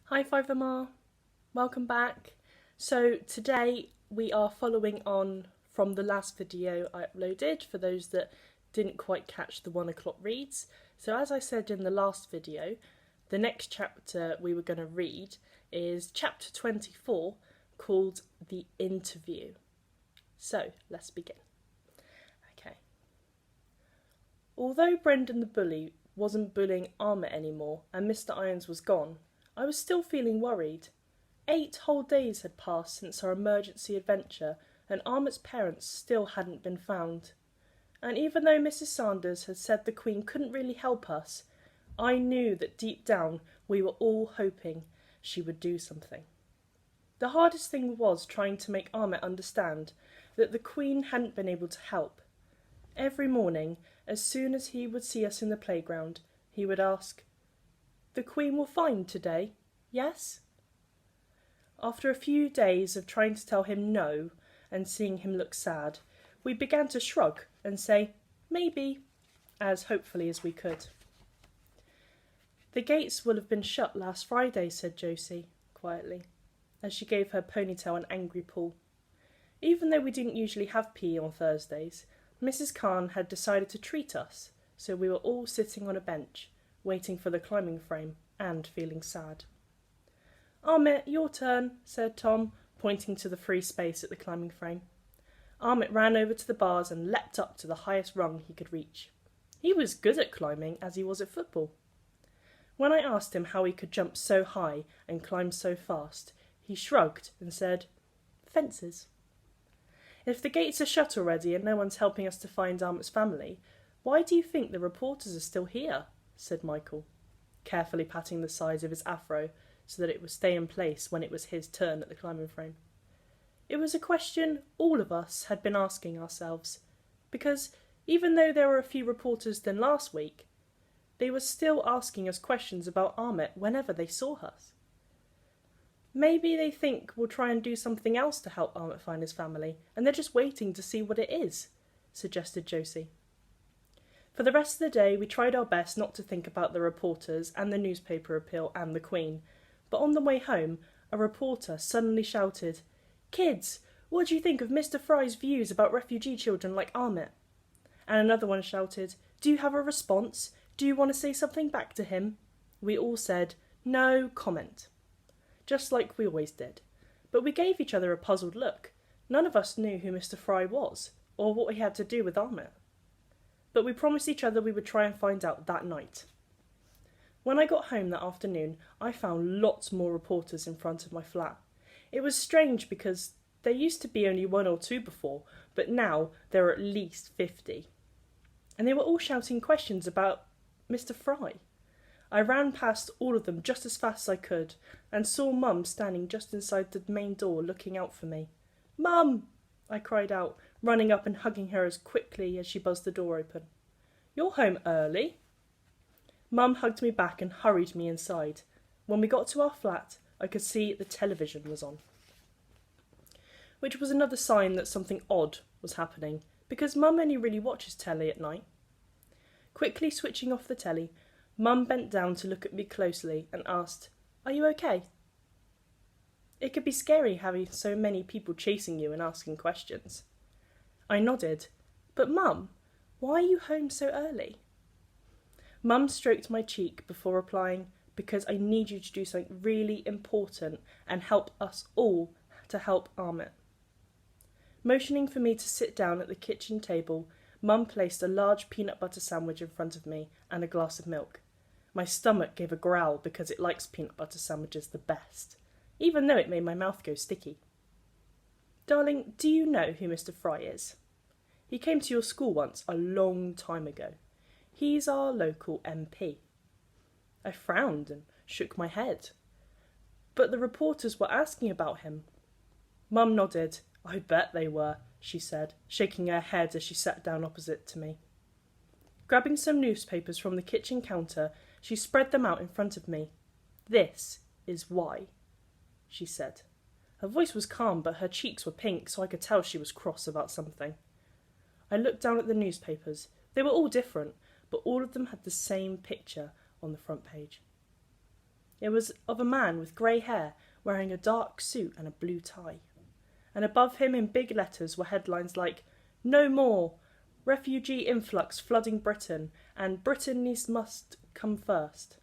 Hi Fiverr, welcome back. So today we are following on from the last video I uploaded for those that didn't quite catch the 1 o'clock reads. So as I said in the last video, the next chapter we were going to read is chapter 24 called The Interview. So let's begin. Okay. Although Brendan the bully wasn't bullying Ahmet anymore and Mr. Irons was gone, I was still feeling worried. 8 whole days had passed since our emergency adventure, and Ahmet's parents still hadn't been found. And even though Mrs. Sanders had said the Queen couldn't really help us, I knew that deep down we were all hoping she would do something. The hardest thing was trying to make Ahmet understand that the Queen hadn't been able to help. Every morning, as soon as he would see us in the playground, he would ask, "The Queen will find today, yes?" After a few days of trying to tell him no and seeing him look sad, we began to shrug and say, "Maybe," as hopefully as we could. "The gates will have been shut last Friday," said Josie, quietly, as she gave her ponytail an angry pull. Even though we didn't usually have PE on Thursdays, Mrs. Khan had decided to treat us, so we were all sitting on a bench, waiting for the climbing frame, and feeling sad. "Ahmet, your turn," said Tom, pointing to the free space at the climbing frame. Ahmet ran over to the bars and leapt up to the highest rung he could reach. He was good at climbing, as he was at football. When I asked him how he could jump so high and climb so fast, he shrugged and said, "Fences." "If the gates are shut already and no one's helping us to find Ahmet's family, why do you think the reporters are still here?" said Michael, carefully patting the sides of his afro so that it would stay in place when it was his turn at the climbing frame. It was a question all of us had been asking ourselves, because even though there were a few reporters than last week, they were still asking us questions about Ahmet whenever they saw us. "Maybe they think we'll try and do something else to help Ahmet find his family, and they're just waiting to see what it is," suggested Josie. For the rest of the day we tried our best not to think about the reporters and the newspaper appeal and the Queen, but on the way home a reporter suddenly shouted, "Kids, what do you think of Mr. Fry's views about refugee children like Ahmet?" And another one shouted, "Do you have a response? Do you want to say something back to him?" We all said, "No comment," just like we always did. But we gave each other a puzzled look. None of us knew who Mr. Fry was, or what he had to do with Ahmet. But we promised each other we would try and find out that night. When I got home that afternoon, I found lots more reporters in front of my flat. It was strange because there used to be only 1 or 2 before, but now there were at least 50. And they were all shouting questions about Mr. Fry. I ran past all of them just as fast as I could, and saw Mum standing just inside the main door looking out for me. "Mum!" I cried out, running up and hugging her as quickly as she buzzed the door open. "You're home early?" Mum hugged me back and hurried me inside. When we got to our flat, I could see the television was on, which was another sign that something odd was happening, because Mum only really watches telly at night. Quickly switching off the telly, Mum bent down to look at me closely and asked, "Are you okay?" It could be scary having so many people chasing you and asking questions. I nodded. "But Mum, why are you home so early?" Mum stroked my cheek before replying, "Because I need you to do something really important and help us all to help Ahmet." Motioning for me to sit down at the kitchen table, Mum placed a large peanut butter sandwich in front of me and a glass of milk. My stomach gave a growl because it likes peanut butter sandwiches the best, even though it made my mouth go sticky. "Darling, do you know who Mr. Fry is? He came to your school once, a long time ago. He's our local MP." I frowned and shook my head. "But the reporters were asking about him." Mum nodded. "I bet they were," she said, shaking her head as she sat down opposite to me. Grabbing some newspapers from the kitchen counter, she spread them out in front of me. "This is why," she said. Her voice was calm, but her cheeks were pink, so I could tell she was cross about something. I looked down at the newspapers. They were all different, but all of them had the same picture on the front page. It was of a man with grey hair, wearing a dark suit and a blue tie. And above him in big letters were headlines like "No More," "Refugee Influx Flooding Britain," and "Britain must come first."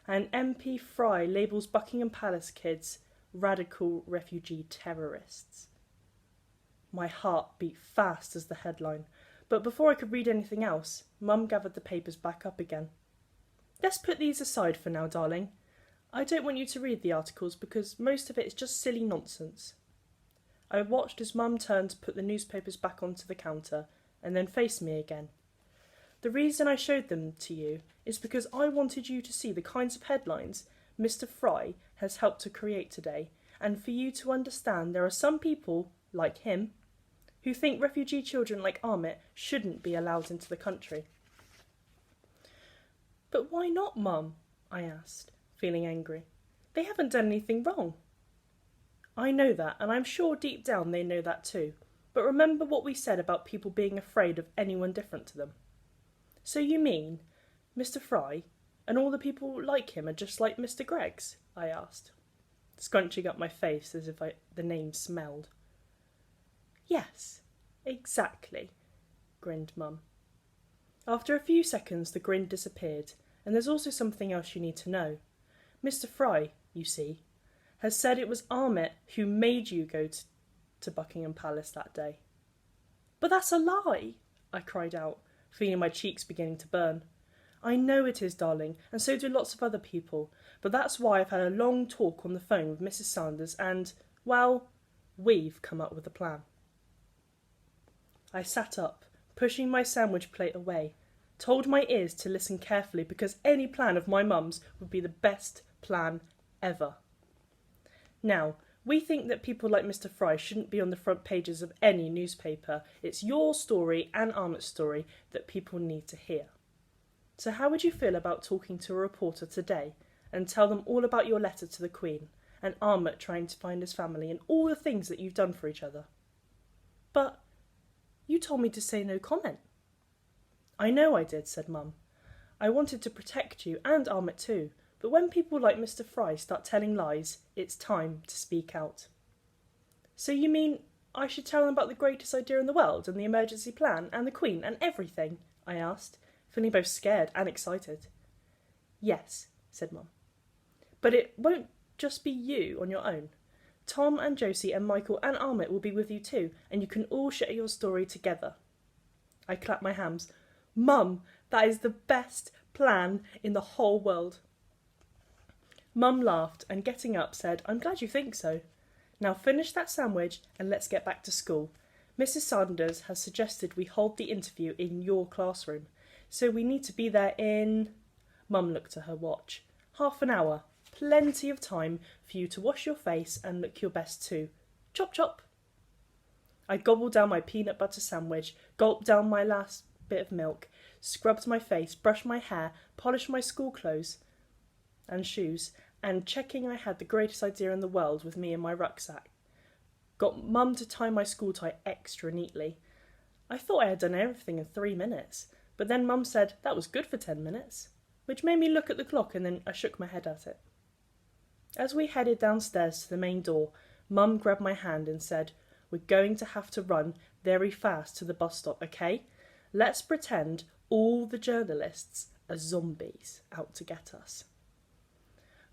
And MP Fry labels Buckingham Palace kids radical refugee terrorists. My heart beat fast as the headline, but before I could read anything else, Mum gathered the papers back up again. "Let's put these aside for now, darling. I don't want you to read the articles because most of it is just silly nonsense." I watched as Mum turned to put the newspapers back onto the counter and then faced me again. "The reason I showed them to you is because I wanted you to see the kinds of headlines Mr. Fry has helped to create today, and for you to understand there are some people, like him, who think refugee children like Ahmet shouldn't be allowed into the country." "But why not, Mum?" I asked, feeling angry. "They haven't done anything wrong." "I know that, and I'm sure deep down they know that too. But remember what we said about people being afraid of anyone different to them." "So you mean Mr. Fry and all the people like him are just like Mr. Greggs?" I asked, scrunching up my face as if the name smelled. "Yes, exactly," grinned Mum. After a few seconds the grin disappeared, and there's also something else you need to know. Mr. Fry, you see, has said it was Ahmet who made you go to Buckingham Palace that day. "But that's a lie!" I cried out, feeling my cheeks beginning to burn. "I know it is, darling, and so do lots of other people, but that's why I've had a long talk on the phone with Mrs. Sanders and, well, we've come up with a plan." I sat up, pushing my sandwich plate away, told my ears to listen carefully because any plan of my mum's would be the best plan ever. "Now, we think that people like Mr. Fry shouldn't be on the front pages of any newspaper. It's your story and Ahmet's story that people need to hear. So how would you feel about talking to a reporter today and tell them all about your letter to the Queen and Ahmet trying to find his family and all the things that you've done for each other?" "But you told me to say no comment." "I know I did," said Mum. "I wanted to protect you and Ahmet too, but when people like Mr. Fry start telling lies, it's time to speak out." "So you mean I should tell them about the greatest idea in the world and the emergency plan and the Queen and everything?" I asked, feeling both scared and excited. "Yes," said Mum. "But it won't just be you on your own. Tom and Josie and Michael and Ahmet will be with you too, and you can all share your story together." I clapped my hands. "Mum, that is the best plan in the whole world." Mum laughed and, getting up, said, "I'm glad you think so. Now finish that sandwich and let's get back to school. Mrs. Sanders has suggested we hold the interview in your classroom, so we need to be there in—" Mum looked at her watch. "Half an hour. Plenty of time for you to wash your face and look your best too. Chop chop." I gobbled down my peanut butter sandwich, gulped down my last bit of milk, scrubbed my face, brushed my hair, polished my school clothes and shoes, and checking I had the greatest idea in the world with me in my rucksack, got Mum to tie my school tie extra neatly. I thought I had done everything in 3 minutes, but then Mum said that was good for 10 minutes, which made me look at the clock, and then I shook my head at it. As we headed downstairs to the main door, Mum grabbed my hand and said, "We're going to have to run very fast to the bus stop, okay? Let's pretend all the journalists are zombies out to get us."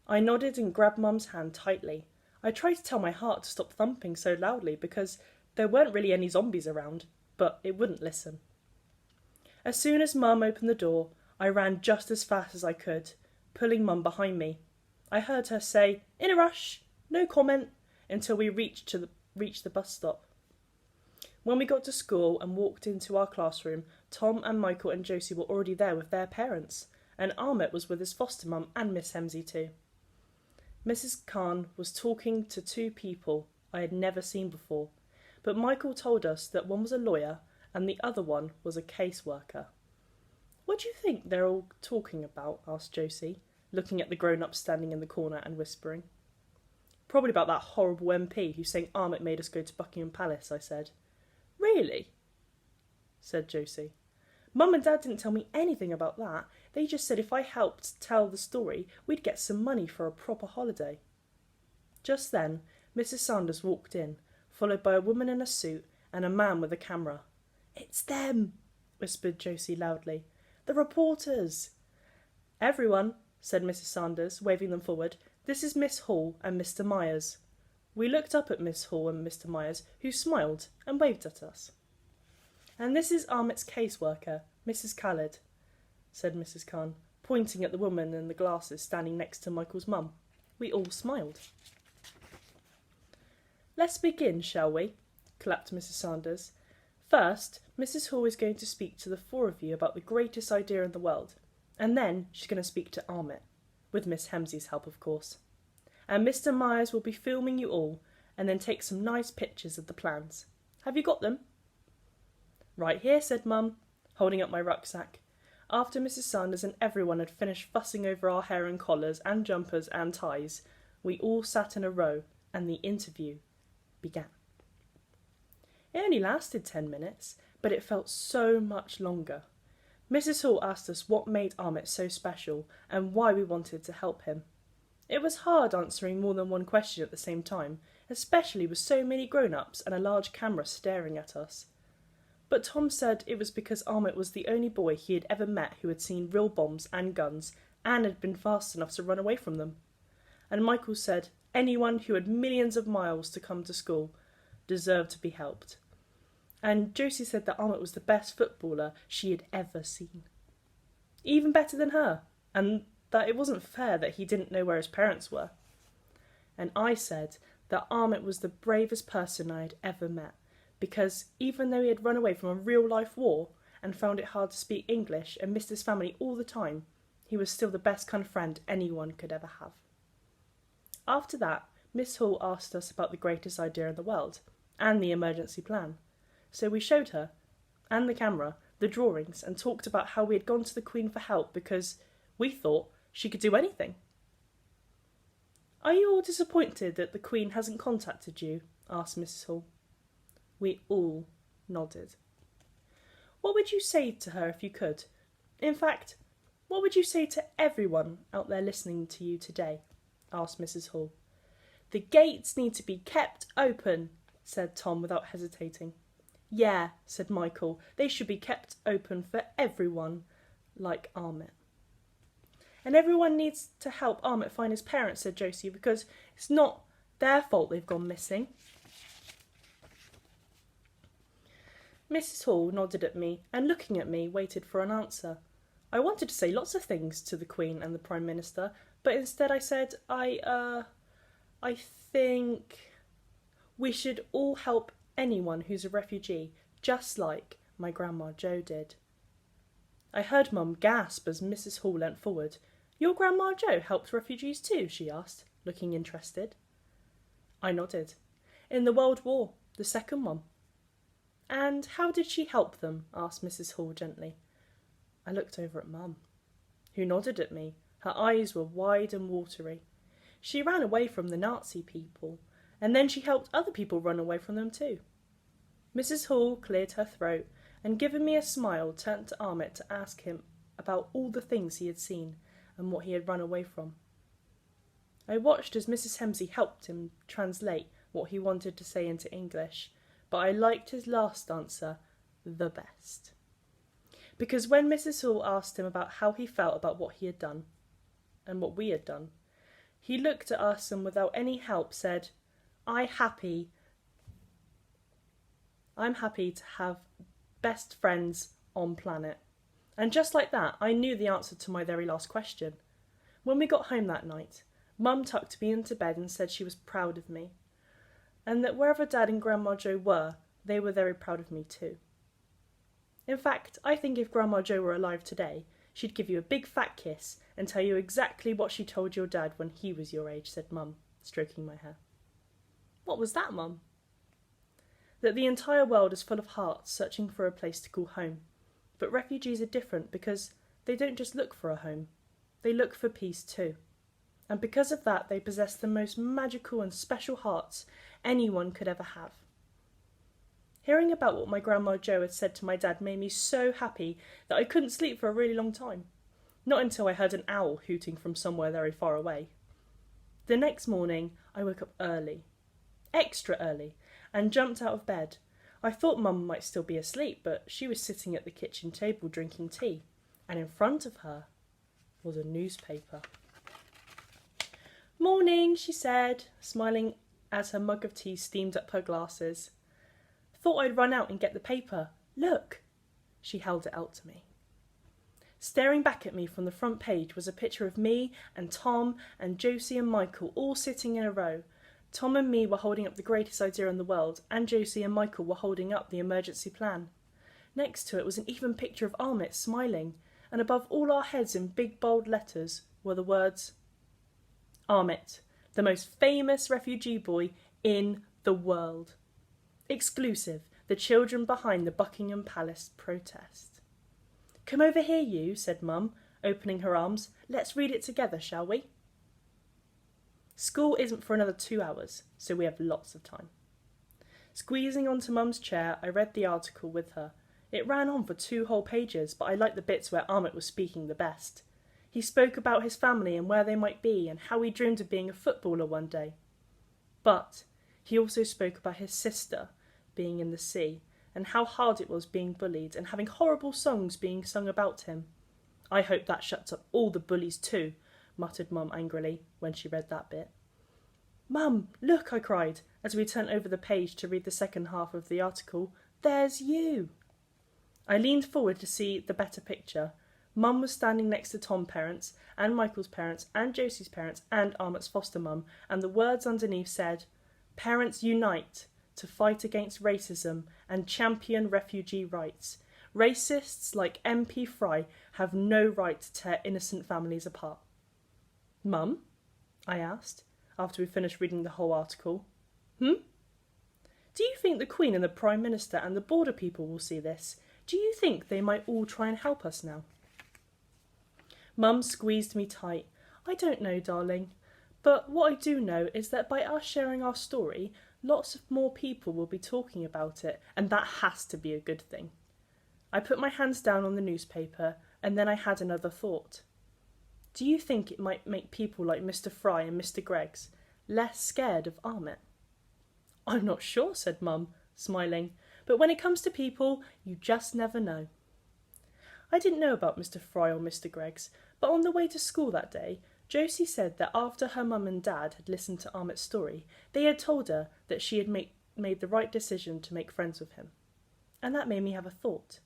I nodded and grabbed Mum's hand tightly. I tried to tell my heart to stop thumping so loudly because there weren't really any zombies around, but it wouldn't listen. As soon as Mum opened the door, I ran just as fast as I could, pulling Mum behind me. I heard her say, "In a rush, no comment," until we reached the bus stop. When we got to school and walked into our classroom, Tom and Michael and Josie were already there with their parents, and Ahmet was with his foster mum and Miss Hemsey too. Mrs. Khan was talking to 2 people I had never seen before, but Michael told us that one was a lawyer and the other one was a caseworker. "What do you think they're all talking about?" asked Josie, looking at the grown-ups standing in the corner and whispering. "Probably about that horrible MP who's saying Ahmet made us go to Buckingham Palace," I said. "Really?" said Josie. Mum and Dad didn't tell me anything about that. They just said if I helped tell the story, we'd get some money for a proper holiday. Just then, Mrs. Sanders walked in, followed by a woman in a suit and a man with a camera. "It's them," whispered Josie loudly. "The reporters." "Everyone," said Mrs. Sanders, waving them forward. "This is Miss Hall and Mr. Myers." We looked up at Miss Hall and Mr. Myers, who smiled and waved at us. "And this is Ahmet's caseworker, Mrs. Khaled," said Mrs. Khan, pointing at the woman in the glasses standing next to Michael's mum. We all smiled. "Let's begin, shall we?" clapped Mrs. Sanders. "First, Mrs. Hall is going to speak to the four of you about the greatest idea in the world, and then she's going to speak to Ahmet, with Miss Hemsley's help, of course. And Mr. Myers will be filming you all, and then take some nice pictures of the plans. Have you got them?" "Right here," said Mum, holding up my rucksack. After Mrs. Sanders and everyone had finished fussing over our hair and collars and jumpers and ties, we all sat in a row, and the interview began. It only lasted 10 minutes, but it felt so much longer. Mrs. Hall asked us what made Ahmet so special and why we wanted to help him. It was hard answering more than one question at the same time, especially with so many grown-ups and a large camera staring at us. But Tom said it was because Ahmet was the only boy he had ever met who had seen real bombs and guns and had been fast enough to run away from them. And Michael said anyone who had millions of miles to come to school deserved to be helped. And Josie said that Ahmet was the best footballer she had ever seen. Even better than her, and that it wasn't fair that he didn't know where his parents were. And I said that Ahmet was the bravest person I had ever met, because even though he had run away from a real-life war and found it hard to speak English and missed his family all the time, he was still the best kind of friend anyone could ever have. After that, Miss Hall asked us about the greatest idea in the world, and the emergency plan. So we showed her, and the camera, the drawings, and talked about how we had gone to the Queen for help because we thought she could do anything. "Are you all disappointed that the Queen hasn't contacted you?" asked Mrs. Hall. We all nodded. "What would you say to her if you could? In fact, what would you say to everyone out there listening to you today?" asked Mrs. Hall. "The gates need to be kept open," said Tom without hesitating. "Yeah," said Michael, "they should be kept open for everyone, like Ahmet." "And everyone needs to help Ahmet find his parents," said Josie, "because it's not their fault they've gone missing." Mrs. Hall nodded at me and, looking at me, waited for an answer. I wanted to say lots of things to the Queen and the Prime Minister, but instead I said, I think we should all help anyone who's a refugee, just like my Grandma Jo did." I heard Mum gasp as Mrs. Hall leant forward. "Your Grandma Jo helped refugees too?" she asked, looking interested. I nodded. "In the World War, the second one." "And how did she help them?" asked Mrs. Hall gently. I looked over at Mum, who nodded at me. Her eyes were wide and watery. "She ran away from the Nazi people, and then she helped other people run away from them too." Mrs. Hall cleared her throat and, giving me a smile, turned to Ahmet to ask him about all the things he had seen and what he had run away from. I watched as Mrs. Hemsley helped him translate what he wanted to say into English, but I liked his last answer the best. Because when Mrs. Hall asked him about how he felt about what he had done, and what we had done, he looked at us and without any help said, I'm happy to have best friends on planet." And just like that, I knew the answer to my very last question. When we got home that night, Mum tucked me into bed and said she was proud of me, and that wherever Dad and Grandma Jo were, they were very proud of me too. In fact, I think if Grandma Jo were alive today, she'd give you a big fat kiss and tell you exactly what she told your dad when he was your age, said Mum, stroking my hair. "What was that, Mum?" "That the entire world is full of hearts searching for a place to call home. But refugees are different because they don't just look for a home. They look for peace too. And because of that, they possess the most magical and special hearts anyone could ever have. Hearing about what my Grandma Jo had said to my dad made me so happy that I couldn't sleep for a really long time. Not until I heard an owl hooting from somewhere very far away. The next morning I woke up early, extra early, and jumped out of bed. I thought Mum might still be asleep, but she was sitting at the kitchen table drinking tea, and in front of her was a newspaper. "Morning," she said, smiling as her mug of tea steamed up her glasses. "Thought I'd run out and get the paper. Look." She held it out to me. Staring back at me from the front page was a picture of me and Tom and Josie and Michael all sitting in a row. Tom and me were holding up the greatest idea in the world, and Josie and Michael were holding up the emergency plan. Next to it was an even picture of Amit smiling, and above all our heads in big bold letters were the words, "Amit, the most famous refugee boy in the world. Exclusive, the children behind the Buckingham Palace protest." "Come over here, you," said Mum, opening her arms. "Let's read it together, shall we?" School isn't for another 2 hours, so we have lots of time. Squeezing onto Mum's chair, I read the article with her. It ran on for 2 whole pages, but I liked the bits where Amit was speaking the best. He spoke about his family and where they might be, and how he dreamed of being a footballer one day. But he also spoke about his sister being in the sea, and how hard it was being bullied and having horrible songs being sung about him. "I hope that shuts up all the bullies too," muttered Mum angrily when she read that bit. "Mum, look," I cried, as we turned over the page to read the second half of the article. "There's you." I leaned forward to see the better picture. Mum was standing next to Tom's parents, and Michael's parents, and Josie's parents, and Amit's foster mum, and the words underneath said, "Parents unite to fight against racism and champion refugee rights. Racists like MP Fry have no right to tear innocent families apart." "Mum?" I asked, after we finished reading the whole article. "Do you think the Queen and the Prime Minister and the border people will see this? Do you think they might all try and help us now?" Mum squeezed me tight. "I don't know, darling. But what I do know is that by us sharing our story, lots of more people will be talking about it, and that has to be a good thing." I put my hands down on the newspaper, and then I had another thought. "Do you think it might make people like Mr. Fry and Mr. Greggs less scared of Amit?" "I'm not sure," said Mum, smiling. "But when it comes to people, you just never know." I didn't know about Mr. Fry or Mr. Greggs, but on the way to school that day, Josie said that after her mum and dad had listened to Amit's story, they had told her that she had made the right decision to make friends with him. And that made me have a thought.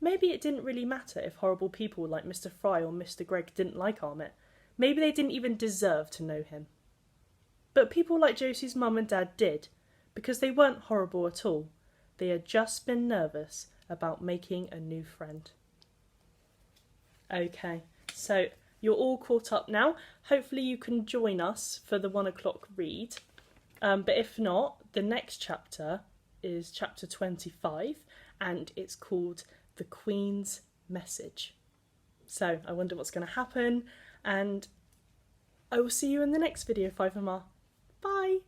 Maybe it didn't really matter if horrible people like Mr. Fry or Mr. Gregg didn't like Amit. Maybe they didn't even deserve to know him. But people like Josie's mum and dad did, because they weren't horrible at all. They had just been nervous about making a new friend. Okay, so you're all caught up now. Hopefully you can join us for the 1 o'clock read. But if not, the next chapter is chapter 25, and it's called The Queen's Message. So I wonder what's going to happen, and I will see you in the next video, 5MR. Bye!